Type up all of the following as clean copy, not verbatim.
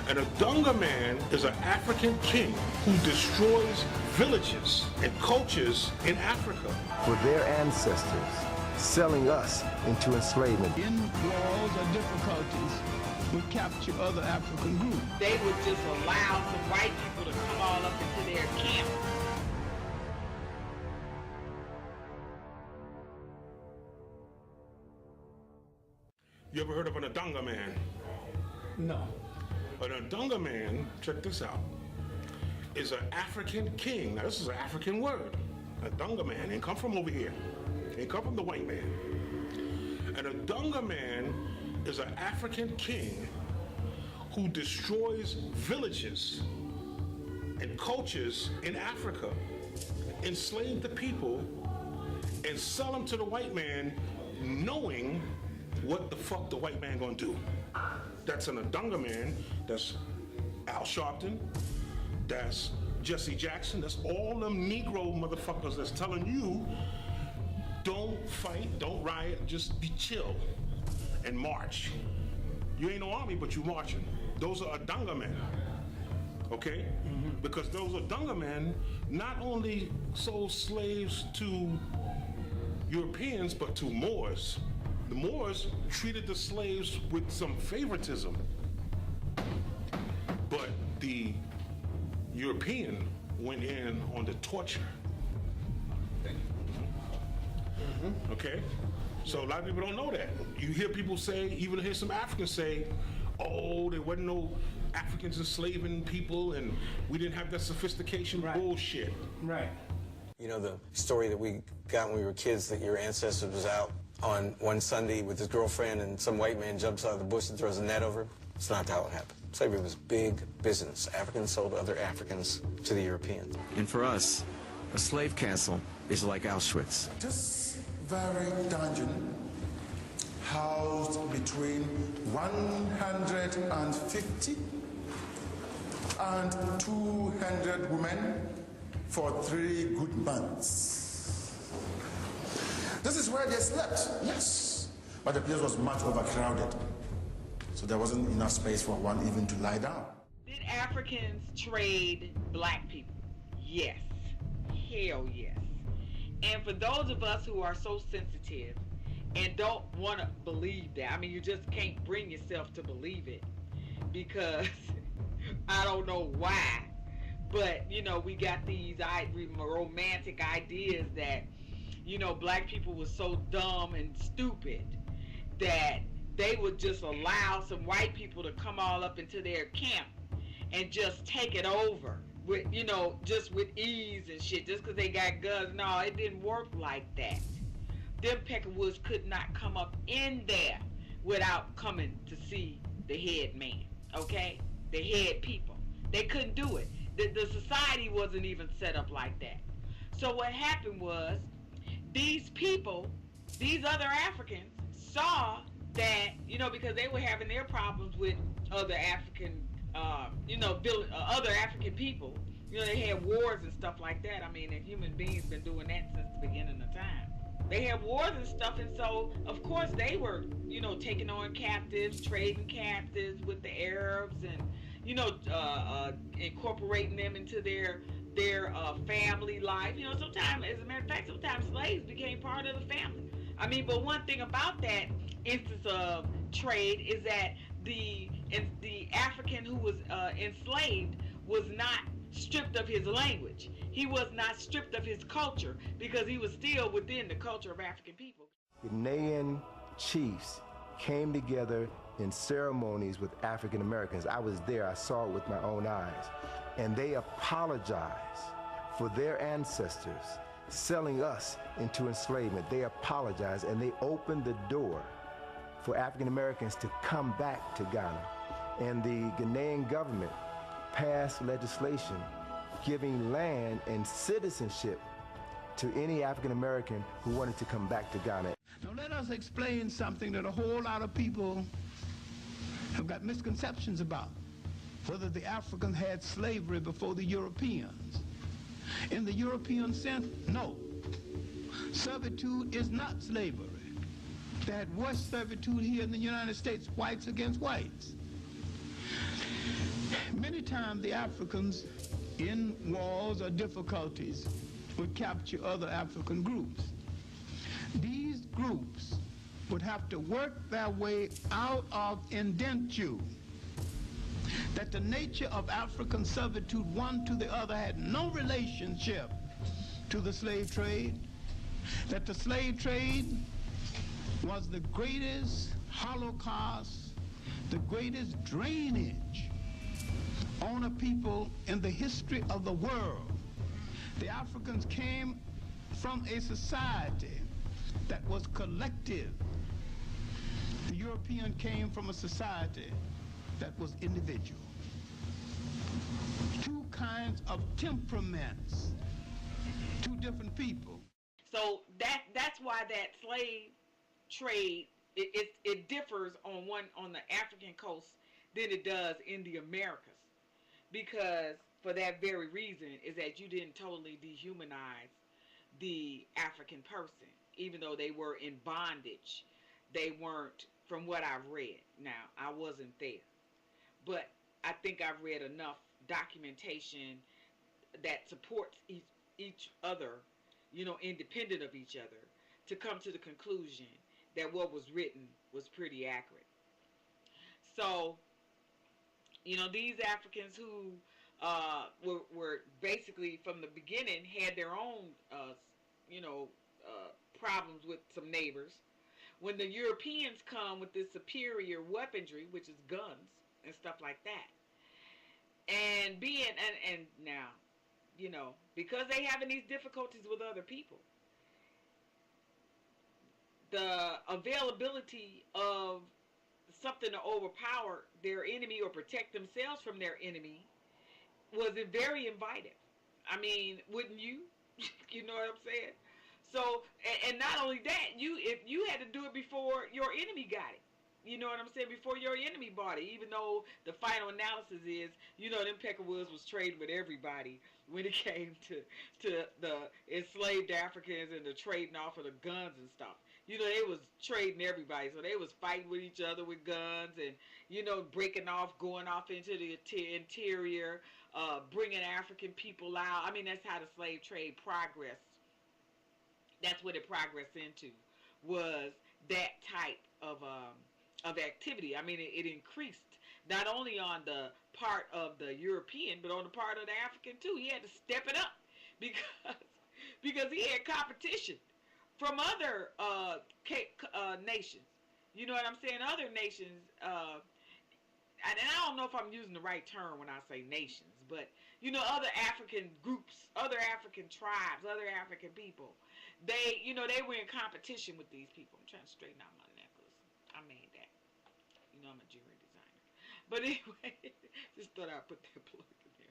An Adanggaman is an African king who destroys villages and cultures in Africa. For their ancestors, selling us into enslavement. In wars or difficulties would capture other African groups. They would just allow some white people to come all up into their camp. You ever heard of an Adanggaman? No. An Adanggaman, check this out, is an African king. Now this is an African word. Adanggaman ain't come from over here. Ain't come from the white man. An Adanggaman is an African king who destroys villages and cultures in Africa, enslave the people, and sell them to the white man, knowing what the fuck the white man gonna do. That's an Adanggaman. That's Al Sharpton. That's Jesse Jackson. That's all them Negro motherfuckers that's telling you, don't fight, don't riot, just be chill and march. You ain't no army, but you marching. Those are Adanggamen, okay? Mm-hmm. Because those Adanggamen not only sold slaves to Europeans, but to Moors. The Moors treated the slaves with some favoritism, but the European went in on the torture. Mm-hmm. Okay? So a lot of people don't know that. You hear people say, even hear some Africans say, oh, there wasn't no Africans enslaving people and we didn't have that sophistication. Right. Bullshit. Right. You know the story that we got when we were kids, that your ancestor was out on one Sunday with his girlfriend and some white man jumps out of the bush and throws a net over him? It's not how it happened. Slavery was big business. Africans sold other Africans to the Europeans. And for us, a slave castle is like Auschwitz. This very dungeon housed between 150 and 200 women for 3 good months. This is where they slept, yes, but the place was much overcrowded, so there wasn't enough space for one even to lie down. Did Africans trade black people? Yes. Hell yes. And for those of us who are so sensitive and don't want to believe that, I mean, you just can't bring yourself to believe it because I don't know why, but, you know, we got these romantic ideas that, you know, black people were so dumb and stupid that they would just allow some white people to come all up into their camp and just take it over with, you know, just with ease and shit, just because they got guns. No, it didn't work like that. Them Peckerwoods could not come up in there without coming to see the head man, okay? The head people. They couldn't do it. The society wasn't even set up like that. So what happened was, these people, these other Africans, saw that, you know, because they were having their problems with other African, other African people. You know, they had wars and stuff like that. I mean, and human beings been doing that since the beginning of time. They had wars and stuff, and so, of course, they were, you know, taking on captives, trading captives with the Arabs, and, you know, incorporating them into their family life. You know, sometimes, as a matter of fact, sometimes slaves became part of the family. I mean, but one thing about that instance of trade is that the African who was enslaved was not stripped of his language. He was not stripped of his culture because he was still within the culture of African people. Ghanaian chiefs came together in ceremonies with African Americans. I was there, I saw it with my own eyes. And they apologized for their ancestors selling us into enslavement. They apologized and they opened the door for African Americans to come back to Ghana. And the Ghanaian government passed legislation giving land and citizenship to any African American who wanted to come back to Ghana. Now let us explain something that a whole lot of people have got misconceptions about. Whether the Africans had slavery before the Europeans. In the European sense, no. Servitude is not slavery. They had worse servitude here in the United States, whites against whites. many times the Africans in wars or difficulties would capture other African groups. These groups would have to work their way out of indenture, that the nature of African servitude one to the other had no relationship to the slave trade, that the slave trade was the greatest holocaust, the greatest drainage on a people in the history of the world. The Africans came from a society that was collective. The European came from a society that was individual. Two kinds of temperaments, two different people. So that's why that slave trade it differs on the African coast than it does in the Americas, because for that very reason is that you didn't totally dehumanize the African person, even though they were in bondage. They weren't, from what I've read. Now, I wasn't there, but I think I've read enough documentation that supports each other, independent of each other, to come to the conclusion that what was written was pretty accurate. So, these Africans who were basically from the beginning had their own, problems with some neighbors. When the Europeans come with this superior weaponry, which is guns and stuff like that, and now, because they having these difficulties with other people, the availability of something to overpower their enemy or protect themselves from their enemy was very inviting. I mean, wouldn't you? You know what I'm saying? So, and not only that, if you had to do it before your enemy got it. You know what I'm saying? Before your enemy bought it. Even though the final analysis is, them Peckerwoods was trading with everybody when it came to the enslaved Africans and the trading off of the guns and stuff. They was trading everybody. So they was fighting with each other with guns and, breaking off, going off into the interior, bringing African people out. I mean, that's how the slave trade progressed. That's what it progressed into, was that type of activity. I mean, it increased not only on the part of the European, but on the part of the African too. He had to step it up because he had competition from other nations. You know what I'm saying? Other nations. And I don't know if I'm using the right term when I say nations, but other African groups, other African tribes, other African people. They were in competition with these people. I'm trying to straighten out my necklace. I made that. I'm a jewelry designer. But anyway, just thought I'd put that plug in there.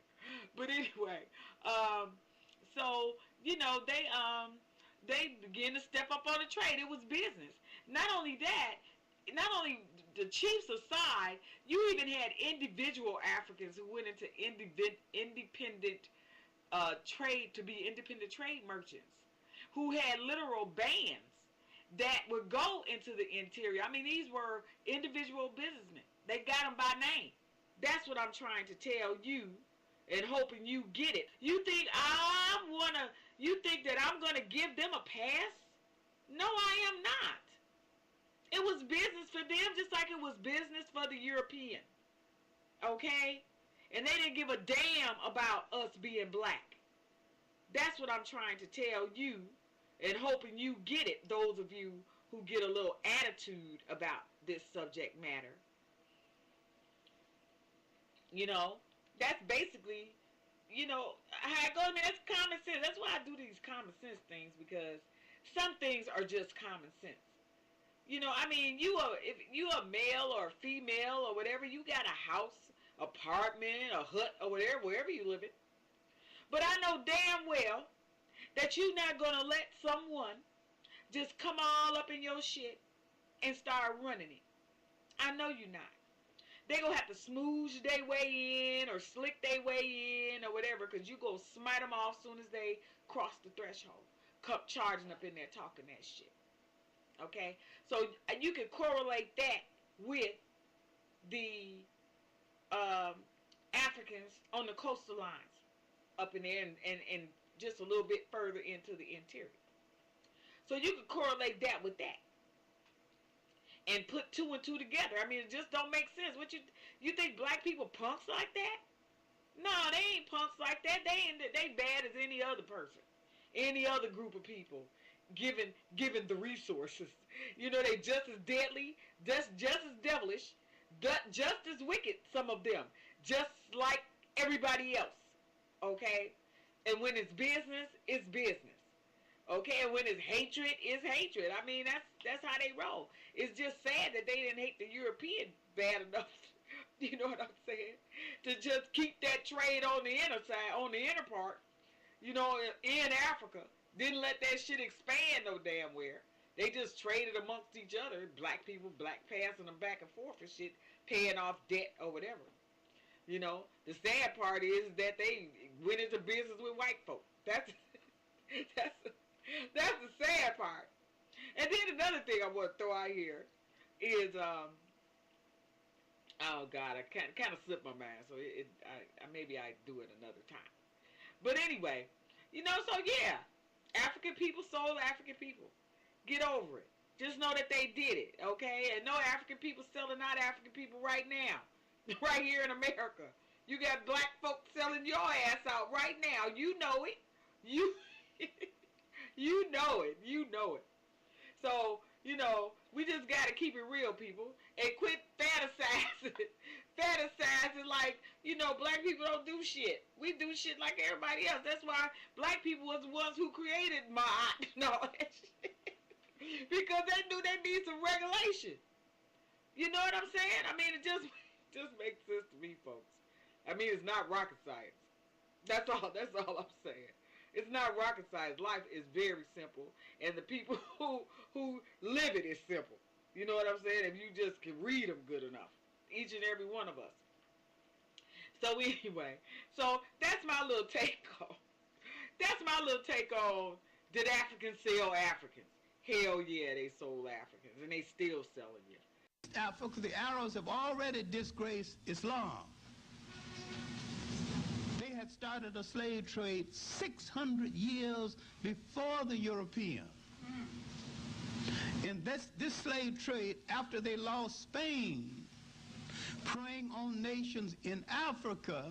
But anyway, so they began to step up on the trade. It was business. Not only that, not only the chiefs aside, you even had individual Africans who went into independent trade to be independent trade merchants, who had literal bands that would go into the interior. I mean, these were individual businessmen. They got them by name. That's what I'm trying to tell you and hoping you get it. You think that I'm gonna give them a pass? No, I am not. It was business for them just like it was business for the European. Okay? And they didn't give a damn about us being black. That's what I'm trying to tell you and hoping you get it, those of you who get a little attitude about this subject matter. That's basically, how it goes. I mean, that's common sense. That's why I do these common sense things, because some things are just common sense. I mean, if you a male or a female or whatever, you got a house, apartment, a hut or whatever, wherever you live in. But I know damn well that you're not going to let someone just come all up in your shit and start running it. I know you're not. They're going to have to smooth their way in or slick their way in or whatever, because you go smite them off as soon as they cross the threshold. Come charging up in there talking that shit. Okay? So you can correlate that with the African Africans on the coastal lines up in there and just a little bit further into the interior. So you can correlate that with that. And put two and two together. I mean, it just don't make sense. What you think black people punks like that? No, they ain't punks like that. They bad as any other person, any other group of people, given the resources. You know, they just as deadly, just as devilish, just as wicked. Some of them, just like everybody else. Okay, and when it's business, it's business. Okay, and when it's hatred, it's hatred. I mean, that's how they roll. It's just sad that they didn't hate the European bad enough, you know what I'm saying, to just keep that trade on the inner side, on the inner part, you know, in Africa. Didn't let that shit expand no damn where. They just traded amongst each other, black people, black passing them back and forth and shit, paying off debt or whatever. You know, the sad part is that they went into business with white folk. That's the sad part. And then another thing I want to throw out here is, oh God, I kind of slipped my mind, so maybe I do it another time. But anyway, you know, so yeah, African people sold African people. Get over it. Just know that they did it, okay? And no African people selling out African people right now, right here in America. You got black folks selling your ass out right now. You know it. You know it. You know it. So, you know, we just got to keep it real, people, and quit fantasizing. Fantasizing like, you know, black people don't do shit. We do shit like everybody else. That's why black people was the ones who created mod and all that shit. Because they knew they need some regulation. You know what I'm saying? I mean, it just makes sense to me, folks. I mean, it's not rocket science. That's all I'm saying. It's not rocket science. Life is very simple, and the people who live it is simple. You know what I'm saying? If you just can read them good enough, each and every one of us. So anyway, so that's my little take on. That's my little take on. Did Africans sell Africans? Hell yeah, they sold Africans, and they still selling you. Africa, the Arabs have already disgraced Islam. They had started a slave trade 600 years before the Europeans. And this slave trade, after they lost Spain, preying on nations in Africa,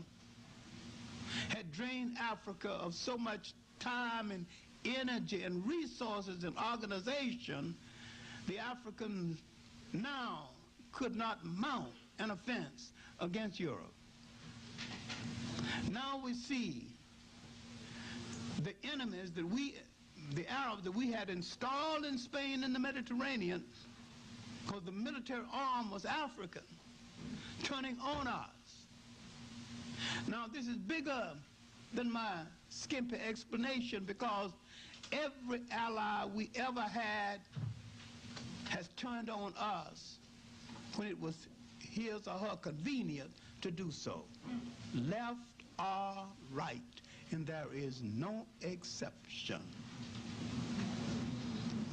had drained Africa of so much time and energy and resources and organization, the Africans now could not mount an offense against Europe. Now we see the enemies that the Arabs that we had installed in Spain and the Mediterranean, because the military arm was African, turning on us. Now this is bigger than my skimpy explanation, because every ally we ever had has turned on us when it was his or her convenient to do so, left or right, and there is no exception.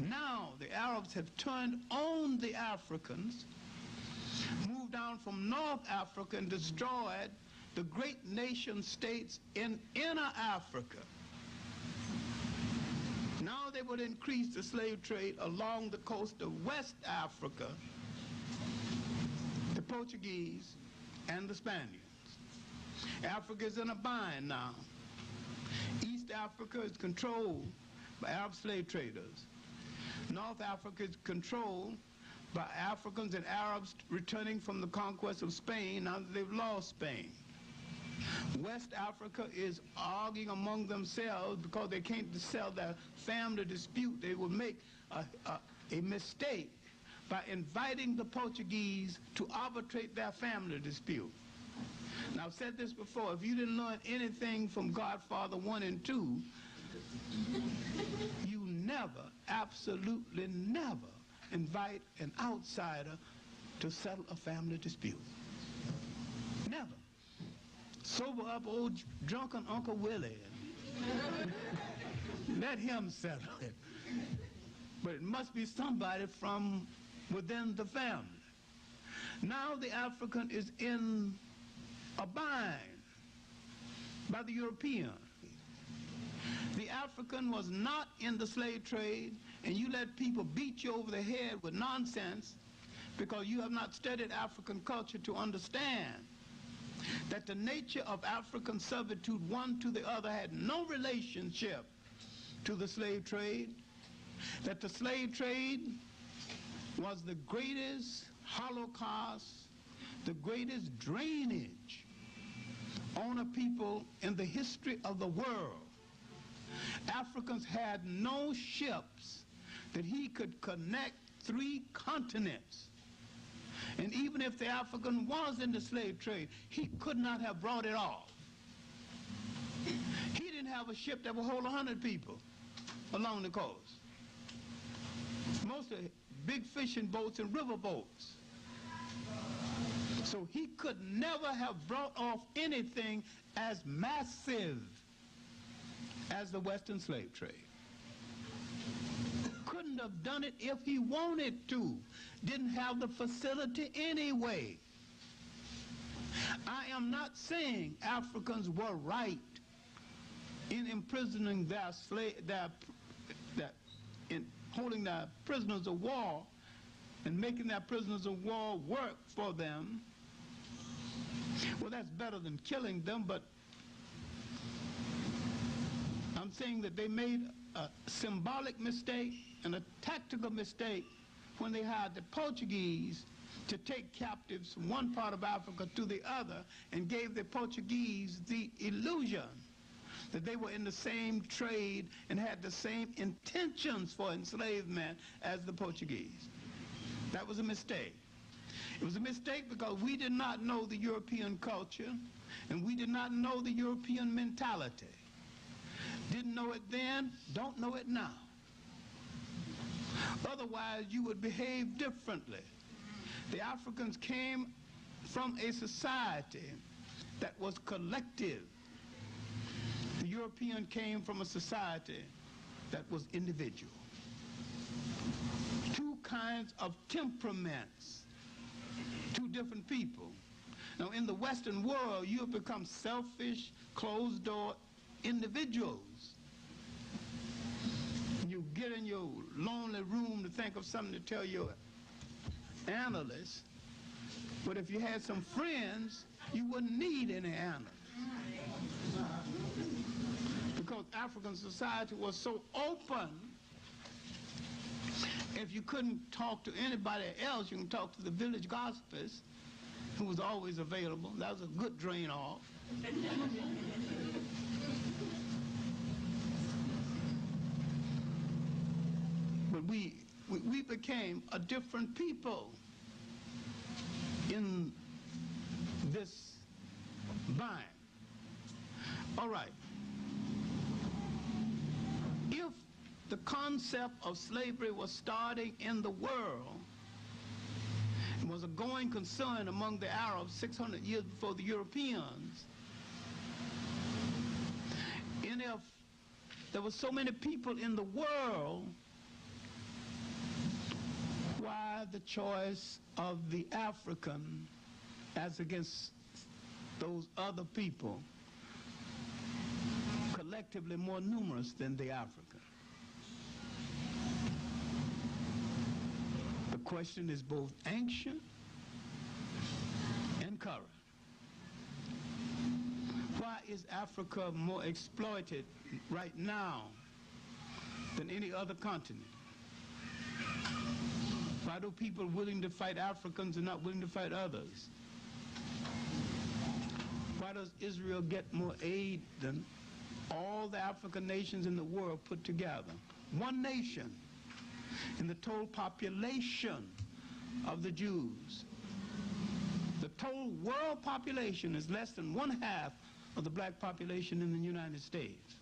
Now the Arabs have turned on the Africans, moved down from North Africa and destroyed the great nation states in inner Africa. Now they would increase the slave trade along the coast of West Africa, the Portuguese and the Spaniards. Africa is in a bind now. East Africa is controlled by Arab slave traders. North Africa is controlled by Africans and Arabs returning from the conquest of Spain now that they've lost Spain. West Africa is arguing among themselves because they can't settle their family dispute. They will make a mistake by inviting the Portuguese to arbitrate their family dispute. Now, I've said this before, if you didn't learn anything from Godfather 1 and 2, you never, absolutely never, invite an outsider to settle a family dispute. Never. Sober up old drunken Uncle Willie and let him settle it. But it must be somebody from within the family. Now the African is in a bind. by the European. The African was not in the slave trade, and you let people beat you over the head with nonsense because you have not studied African culture to understand that the nature of African servitude, one to the other, had no relationship to the slave trade, that the slave trade was the greatest holocaust, the greatest drainage on a people in the history of the world. Africans had no ships that he could connect 3 continents. And even if the African was in the slave trade, he could not have brought it off. He didn't have a ship that would hold 100 people along the coast. Most of big fishing boats and river boats. So he could never have brought off anything as massive as the Western slave trade. Couldn't have done it if he wanted to. Didn't have the facility anyway. I am not saying Africans were right in imprisoning their in holding their prisoners of war and making their prisoners of war work for them. Well, that's better than killing them, but I'm saying that they made a symbolic mistake and a tactical mistake when they hired the Portuguese to take captives from one part of Africa to the other and gave the Portuguese the illusion that they were in the same trade and had the same intentions for enslavement as the Portuguese. That was a mistake. It was a mistake because we did not know the European culture and we did not know the European mentality. Didn't know it then, don't know it now. Otherwise, you would behave differently. The Africans came from a society that was collective. The European came from a society that was individual. 2 kinds of temperaments, 2 different people. Now, in the Western world, you have become selfish, closed-door individuals. You get in your lonely room to think of something to tell your analyst, but if you had some friends, you wouldn't need any analysts. Because African society was so open, if you couldn't talk to anybody else, you can talk to the village gospelist, who was always available. That was a good drain off. But we became a different people in this bind. All right. If the concept of slavery was starting in the world, it was a going concern among the Arabs 600 years before the Europeans, and if there were so many people in the world, why the choice of the African as against those other people, collectively more numerous than the African? The question is both ancient and current. Why is Africa more exploited right now than any other continent? Why do people willing to fight Africans and not willing to fight others? Why does Israel get more aid than all the African nations in the world put together? One nation in the total population of the Jews. The total world population is less than 1/2 of the black population in the United States.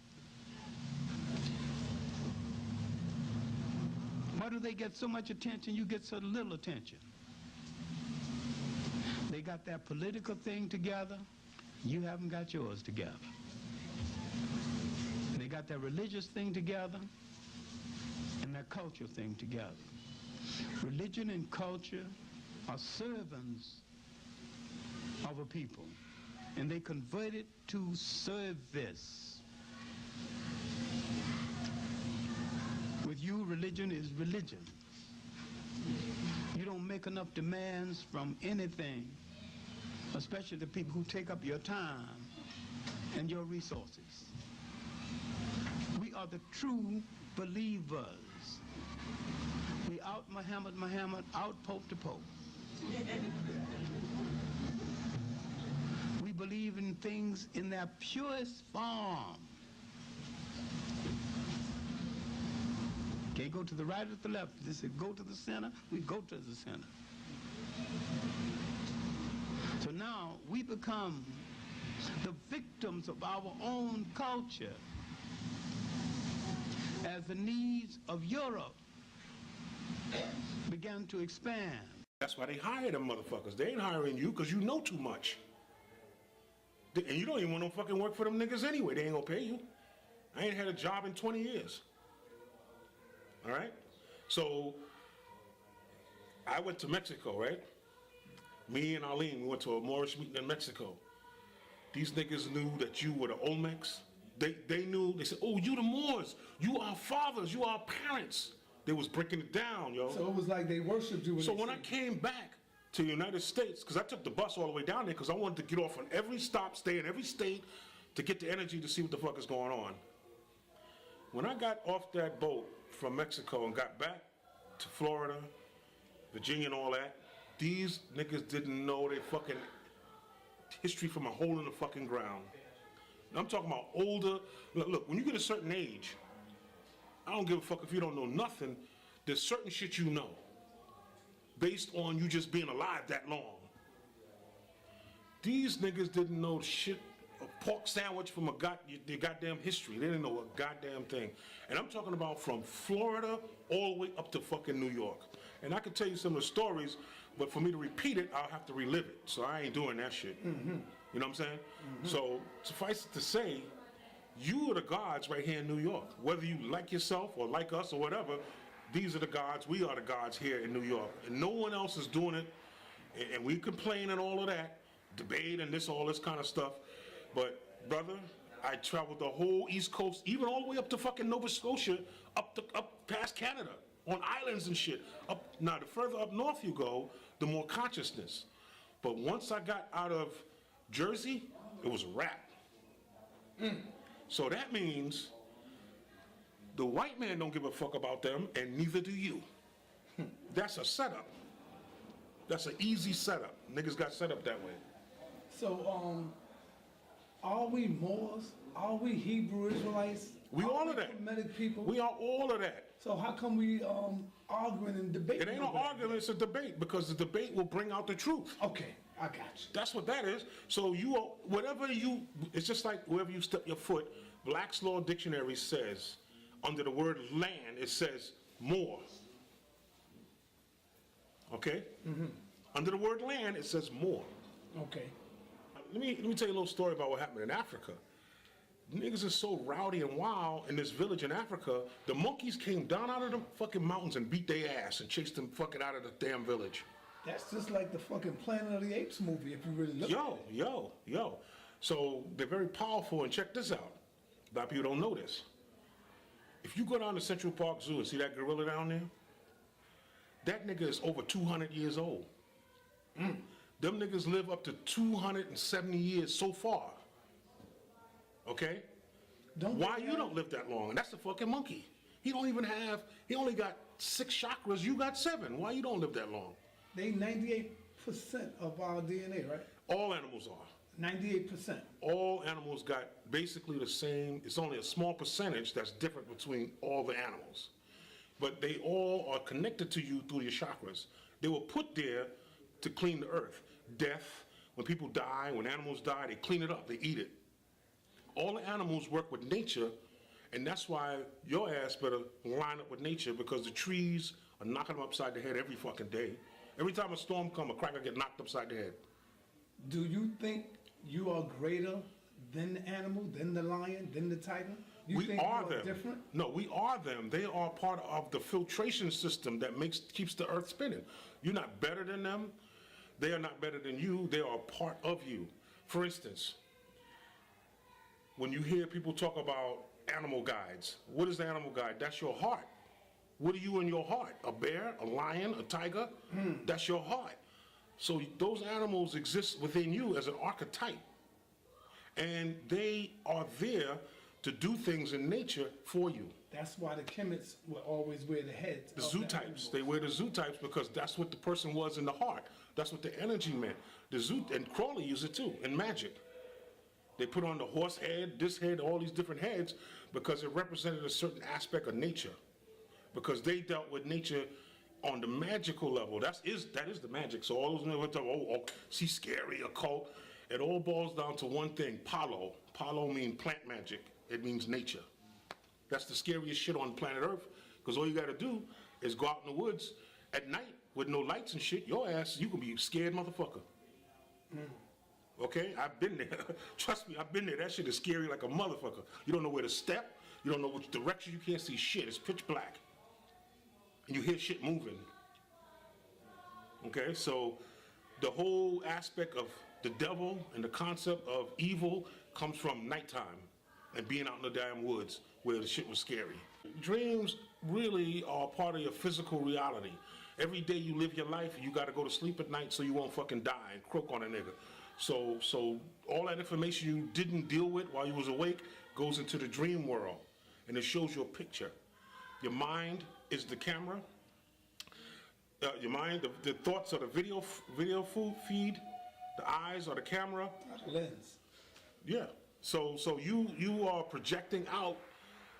Why do they get so much attention, you get so little attention? They got their political thing together, you haven't got yours together. And they got their religious thing together and their cultural thing together. Religion and culture are servants of a people. and they converted to service. With you, religion is religion. You don't make enough demands from anything, especially the people who take up your time and your resources. We are the true believers. We out Muhammad, out Pope to Pope. We believe in things in their purest form. Can't go to the right or the left. They said go to the center, we go to the center. So now we become the victims of our own culture as the needs of Europe began to expand. That's why they hire them motherfuckers. They ain't hiring you because you know too much. And you don't even want no fucking work for them niggas anyway. They ain't gonna pay you. I ain't had a job in 20 years. All right? So, I went to Mexico, right? Me and Arlene, we went to a Moorish meeting in Mexico. These niggas knew that you were the Olmecs. They knew, they said, oh, you the Moors. You are fathers, you are parents. They was breaking it down, yo. So it was like they worshiped you. So when I came back to the United States, because I took the bus all the way down there because I wanted to get off on every stop, stay in every state to get the energy to see what the fuck is going on. When I got off that boat from Mexico and got back to Florida, Virginia and all that, these niggas didn't know their fucking history from a hole in the fucking ground. And I'm talking about older, look, when you get a certain age, I don't give a fuck if you don't know nothing, there's certain shit you know, based on you just being alive that long. These niggas didn't know shit, a pork sandwich from their goddamn history. They didn't know a goddamn thing. And I'm talking about from Florida all the way up to fucking New York. And I could tell you some of the stories, but for me to repeat it, I'll have to relive it. So I ain't doing that shit. Mm-hmm. You know what I'm saying? Mm-hmm. So suffice it to say, you are the gods right here in New York. Whether you like yourself or like us or whatever, these are the gods, we are the gods here in New York. And no one else is doing it. And we complain and all of that, debate and all this kind of stuff. But brother, I traveled the whole East Coast, even all the way up to fucking Nova Scotia, up past Canada, on islands and shit. Now, the further up north you go, the more consciousness. But once I got out of Jersey, it was a wrap. So that means the white man don't give a fuck about them, and neither do you. That's a setup. That's an easy setup. Niggas got set up that way. So, are we Moors? Are we Hebrew Israelites? We all of that. Semitic people? We are all of that. So how come we arguing and debating? It ain't no argument, it's a debate, because the debate will bring out the truth. Okay, I got you. That's what that is. So you are, it's just like wherever you step your foot, Black's Law Dictionary says, under the word land, it says more. Okay? Mm-hmm. Under the word land, it says more. Okay. Let me tell you a little story about what happened in Africa. Niggas are so rowdy and wild in this village in Africa, the monkeys came down out of the fucking mountains and beat their ass and chased them fucking out of the damn village. That's just like the fucking Planet of the Apes movie, if you really look at it. Yo. So they're very powerful, and check this out. A lot of people don't know this. If you go down to Central Park Zoo and see that gorilla down there, that nigga is over 200 years old. Them niggas live up to 270 years so far. Okay? Why you don't live that long? And that's the fucking monkey. He only got 6 chakras, you got 7. Why you don't live that long? They 98% of our DNA, right? All animals are. 98%. All animals got basically the same, it's only a small percentage that's different between all the animals. But they all are connected to you through your chakras. They were put there to clean the earth. Death, when people die, when animals die, they clean it up, they eat it. All the animals work with nature, and that's why your ass better line up with nature, because the trees are knocking them upside the head every fucking day. Every time a storm comes, a cracker get knocked upside the head. Do you think you are greater than the animal, than the lion, than the tiger? We are them. Different? No, we are them. They are part of the filtration system that keeps the earth spinning. You're not better than them. They are not better than you. They are part of you. For instance, when you hear people talk about animal guides, what is the animal guide? That's your heart. What are you in your heart? A bear, a lion, a tiger? That's your heart. So those animals exist within you as an archetype. And they are there to do things in nature for you. That's why the chemists will always wear the heads. The zoo types, they wear the zoo types because that's what the person was in the heart. That's what the energy meant. The zoo, and Crawley used it too, in magic. They put on the horse head, this head, all these different heads because it represented a certain aspect of nature. Because they dealt with nature on the magical level. That is the magic. So all those men went to, she's scary, occult. It all boils down to one thing, Palo. Palo means plant magic. It means nature. That's the scariest shit on planet Earth, because all you gotta do is go out in the woods at night with no lights and shit. Your ass, you can be a scared motherfucker. Okay, I've been there. Trust me, I've been there. That shit is scary like a motherfucker. You don't know where to step. You don't know which direction. You can't see shit. It's pitch black. And you hear shit moving. Okay, so the whole aspect of the devil and the concept of evil comes from nighttime and being out in the damn woods where the shit was scary. Dreams really are part of your physical reality. Every day you live your life, you gotta go to sleep at night so you won't fucking die and croak on a nigga. So all that information you didn't deal with while you was awake goes into the dream world, and it shows you a picture. Your mind is the camera. Your mind, the thoughts are the video feed. The eyes are the camera. The lens. Yeah. So you are projecting out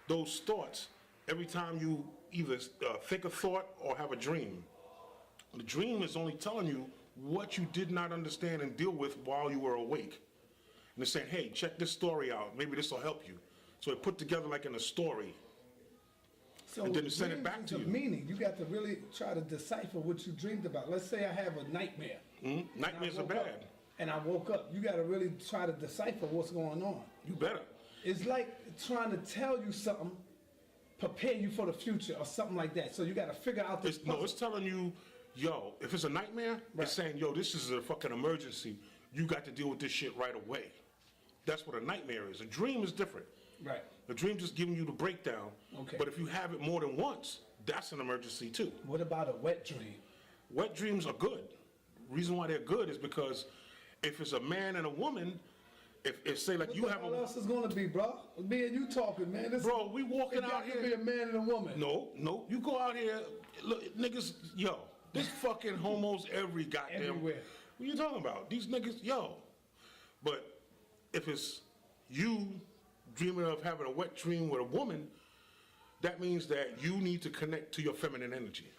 those thoughts every time you either think a thought or have a dream. The dream is only telling you what you did not understand and deal with while you were awake. And it's saying, hey, check this story out. Maybe this will help you. So it put together like in a story. So and then it send it back to you. Meaning, you got to really try to decipher what you dreamed about. Let's say I have a nightmare. Nightmares are bad. And I woke up. You got to really try to decipher what's going on. You better. It's like trying to tell you something, prepare you for the future or something like that. So you got to figure out this. No, it's telling you, yo, if it's a nightmare, it's saying, yo, this is a fucking emergency. You got to deal with this shit right away. That's what a nightmare is. A dream is different. Right. A dream just giving you the breakdown. Okay. But if you have it more than once, that's an emergency too. What about a wet dream? Wet dreams are good. Reason why they're good is because if it's a man and a woman, if say like you have what else is gonna be, bro? Me and you talking, man. Bro, we walking out here. Be a man and a woman. No. You go out here, look, niggas, yo, there's fucking homos every goddamn. Everywhere. What you talking about? These niggas, yo. But if it's you dreaming of having a wet dream with a woman, that means that you need to connect to your feminine energy.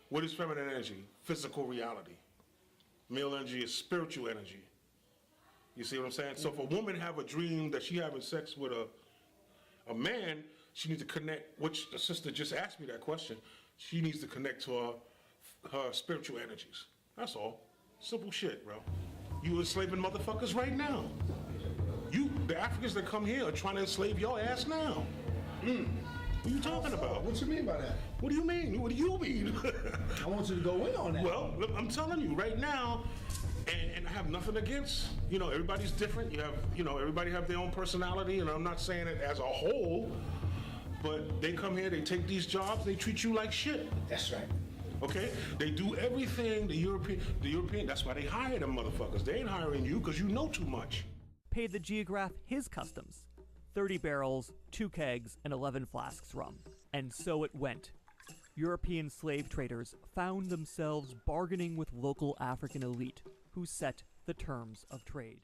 What is feminine energy? Physical reality. Male energy is spiritual energy. You see what I'm saying? So if a woman have a dream that she having sex with a man, she needs to connect, which the sister just asked me that question, she needs to connect to her spiritual energies. That's all. Simple shit, bro. You enslaving motherfuckers right now. The Africans that come here are trying to enslave your ass now. What are you talking about? What you mean by that? What do you mean? What do you mean? I want you to go in on that. Well, look, I'm telling you right now, and I have nothing against, everybody's different. Everybody have their own personality, and I'm not saying it as a whole, but they come here, they take these jobs, they treat you like shit. That's right. Okay? They do everything the European, that's why they hire them motherfuckers. They ain't hiring you because you know too much. Paid the geograph his customs. 30 barrels, 2 kegs, and 11 flasks rum. And so it went. European slave traders found themselves bargaining with local African elite, who set the terms of trade.